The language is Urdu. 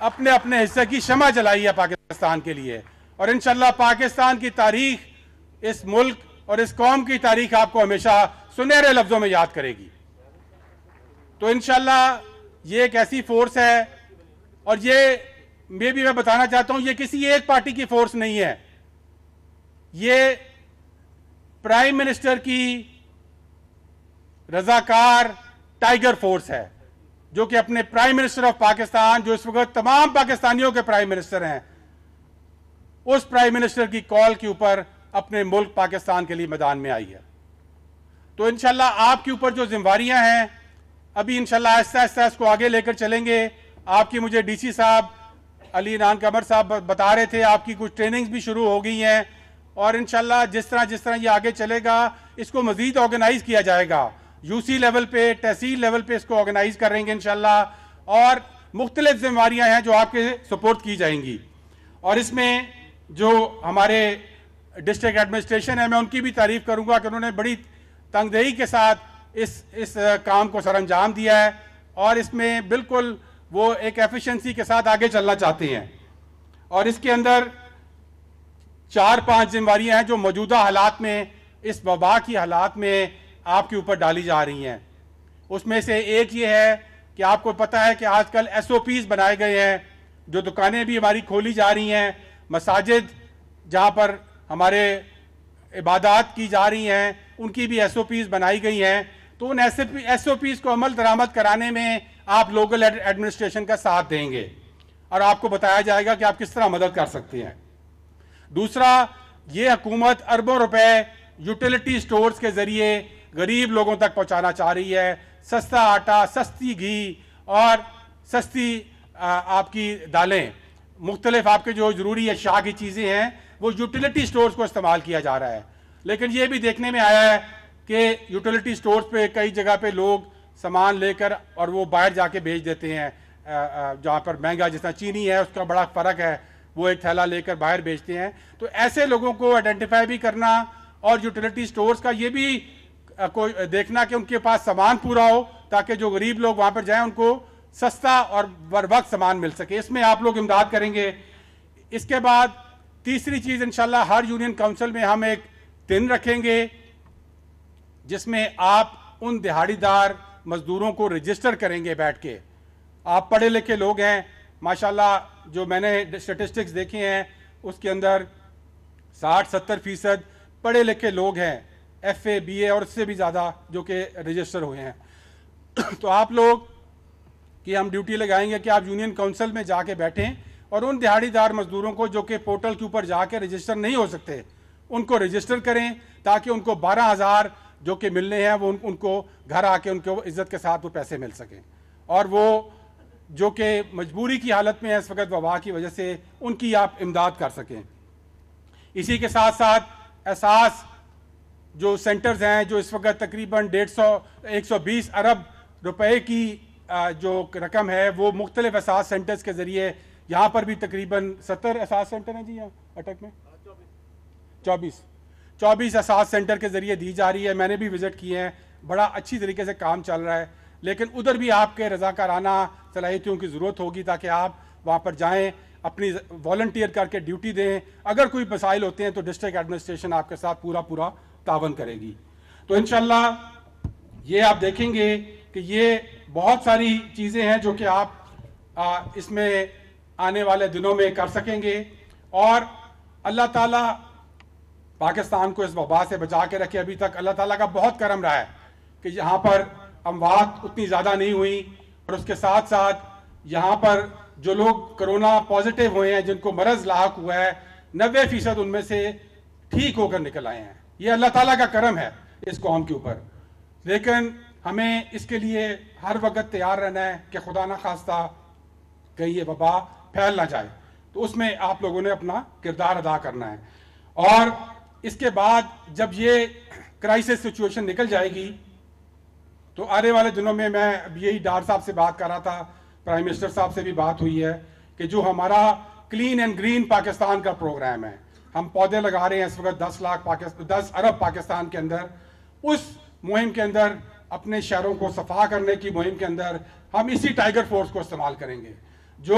اپنے اپنے حصے کی شمع جلائی ہے پاکستان کے لیے، اور انشاءاللہ پاکستان کی تاریخ، اس ملک اور اس قوم کی تاریخ آپ کو ہمیشہ سنہرے لفظوں میں یاد کرے گی۔ تو انشاءاللہ یہ ایک ایسی فورس ہے، اور یہ میں بتانا چاہتا ہوں، یہ کسی ایک پارٹی کی فورس نہیں ہے، یہ پرائم منسٹر کی رضاکار ٹائیگر فورس ہے، جو کہ اپنے پرائم منسٹر آف پاکستان، جو اس وقت تمام پاکستانیوں کے پرائم منسٹر ہیں، اس پرائم منسٹر کی کال کے اوپر اپنے ملک پاکستان کے لیے میدان میں آئی ہے۔ تو انشاءاللہ آپ کے اوپر جو ذمہ داریاں ہیں، ابھی انشاءاللہ آہستہ آہستہ اس کو آگے لے کر چلیں گے۔ آپ کی مجھے ڈی سی صاحب علی عنان قمر صاحب بتا رہے تھے، آپ کی کچھ ٹریننگز بھی شروع ہو گئی ہیں، اور انشاءاللہ جس طرح یہ آگے چلے گا، اس کو مزید آرگنائز کیا جائے گا، یو سی لیول پہ، تحصیل لیول پہ اس کو آرگنائز کریں گے انشاءاللہ، اور مختلف ذمہ داریاں ہیں جو آپ کے سپورٹ کی جائیں گی۔ اور اس میں جو ہمارے ڈسٹرکٹ ایڈمنسٹریشن ہے، میں ان کی بھی تعریف کروں گا کہ انہوں نے بڑی تنگدہی کے ساتھ اس کام کو سر انجام دیا ہے، اور اس میں بالکل وہ ایک ایفیشنسی کے ساتھ آگے چلنا چاہتے ہیں۔ اور اس کے اندر 4-5 ذمہ داریاں ہیں جو موجودہ حالات میں، اس وبا کی حالات میں آپ کے اوپر ڈالی جا رہی ہیں۔ اس میں سے ایک یہ ہے کہ آپ کو پتہ ہے کہ آج کل ایس او پیز بنائے گئے ہیں، جو دکانیں بھی ہماری کھولی جا رہی ہیں، مساجد جہاں پر ہمارے عبادات کی جا رہی ہیں، ان کی بھی ایس او پیز بنائی گئی ہیں۔ تو ان ایس او پیز کو عمل درآمد کرانے میں آپ لوکل ایڈمنسٹریشن کا ساتھ دیں گے، اور آپ کو بتایا جائے گا کہ آپ کس طرح مدد کر سکتے ہیں۔ دوسرا، یہ حکومت اربوں روپے یوٹیلیٹی سٹورز کے ذریعے غریب لوگوں تک پہنچانا چاہ رہی ہے۔ سستا آٹا، سستی گھی اور سستی آپ کی دالیں، مختلف آپ کے جو ضروری اشیاء کی چیزیں ہیں، وہ یوٹیلیٹی سٹورز کو استعمال کیا جا رہا ہے۔ لیکن یہ بھی دیکھنے میں آیا ہے کہ یوٹیلیٹی سٹورز پہ کئی جگہ پہ لوگ سامان لے کر اور وہ باہر جا کے بیچ دیتے ہیں، جہاں پر مہنگا، جس طرح چینی ہے اس کا بڑا فرق ہے، وہ ایک تھیلا لے کر باہر بیچتے ہیں۔ تو ایسے لوگوں کو آئیڈینٹیفائی بھی کرنا، اور یوٹیلیٹی سٹورز کا یہ بھی کوئی دیکھنا کہ ان کے پاس سامان پورا ہو، تاکہ جو غریب لوگ وہاں پر جائیں ان کو سستا اور بر وقت سامان مل سکے۔ اس میں آپ لوگ امداد کریں گے۔ اس کے بعد تیسری چیز، انشاءاللہ ہر یونین کونسل میں ہم ایک دن رکھیں گے جس میں آپ ان دہاڑی دار مزدوروں کو رجسٹر کریں گے بیٹھ کے۔ آپ پڑھے لکھے لوگ ہیں ماشاءاللہ، جو میں نے اسٹیٹسٹکس دیکھے ہیں اس کے اندر 60-70% پڑھے لکھے لوگ ہیں، ایف اے، بی اے اور اس سے بھی زیادہ جو کہ رجسٹر ہوئے ہیں۔ تو آپ لوگ کی ہم ڈیوٹی لگائیں گے کہ آپ یونین کونسل میں جا کے بیٹھیں، اور ان دہاڑی دار مزدوروں کو جو کہ پورٹل کے اوپر جا کے رجسٹر نہیں ہو سکتے، ان کو رجسٹر کریں، تاکہ ان کو 12,000 جو کہ ملنے ہیں وہ ان کو گھر آ کے ان کو عزت کے ساتھ وہ پیسے مل سکیں، اور وہ جو کہ مجبوری کی حالت میں ہے اس وقت وبا کی وجہ سے، ان کی آپ امداد کر سکیں۔ اسی کے ساتھ ساتھ احساس جو سینٹرز ہیں، جو اس وقت تقریباً 120 ارب روپے کی جو رقم ہے، وہ مختلف احساس سینٹرز کے ذریعے، یہاں پر بھی تقریباً 70 احساس سینٹر ہیں جی یہاں اٹک میں، 24 احساس سینٹر کے ذریعے دی جا رہی ہے۔ میں نے بھی وزٹ کیے ہیں، بڑا اچھی طریقے سے کام چل رہا ہے، لیکن ادھر بھی آپ کے رضاکارانہ صلاحیتوں کی ضرورت ہوگی، تاکہ آپ وہاں پر جائیں، اپنی والنٹیئر کر کے ڈیوٹی دیں۔ اگر کوئی مسائل ہوتے ہیں تو ڈسٹرکٹ ایڈمنسٹریشن آپ کے ساتھ پورا تعاون کرے گی۔ تو انشاءاللہ یہ آپ دیکھیں گے کہ یہ بہت ساری چیزیں ہیں جو کہ آپ اس میں آنے والے دنوں میں کر سکیں گے، اور اللہ تعالیٰ پاکستان کو اس وبا سے بچا کے رکھے۔ ابھی تک اللہ تعالیٰ کا بہت کرم رہا ہے کہ یہاں پر اموات اتنی زیادہ نہیں ہوئی، اور اس کے ساتھ ساتھ یہاں پر جو لوگ کرونا پازیٹیو ہوئے ہیں، جن کو مرض لاحق ہوا ہے، 90% ان میں سے ٹھیک ہو کر نکل آئے ہیں۔ یہ اللہ تعالیٰ کا کرم ہے اس قوم کے اوپر، لیکن ہمیں اس کے لیے ہر وقت تیار رہنا ہے کہ خدا نہ خواستہ کہیں یہ وبا پھیل نہ جائے۔ تو اس میں آپ لوگوں نے اپنا کردار ادا کرنا ہے، اور اس کے بعد جب یہ کرائسس سچویشن نکل جائے گی تو آنے والے دنوں میں یہی ڈار صاحب سے بات کر رہا تھا، پرائم منسٹر صاحب سے بھی بات ہوئی ہے کہ جو ہمارا کلین اینڈ گرین پاکستان کا پروگرام ہے، ہم پودے لگا رہے ہیں اس وقت 10 ارب پاکستان کے اندر، اس مہم کے اندر، اپنے شہروں کو صفا کرنے کی مہم کے اندر ہم اسی ٹائیگر فورس کو استعمال کریں گے، جو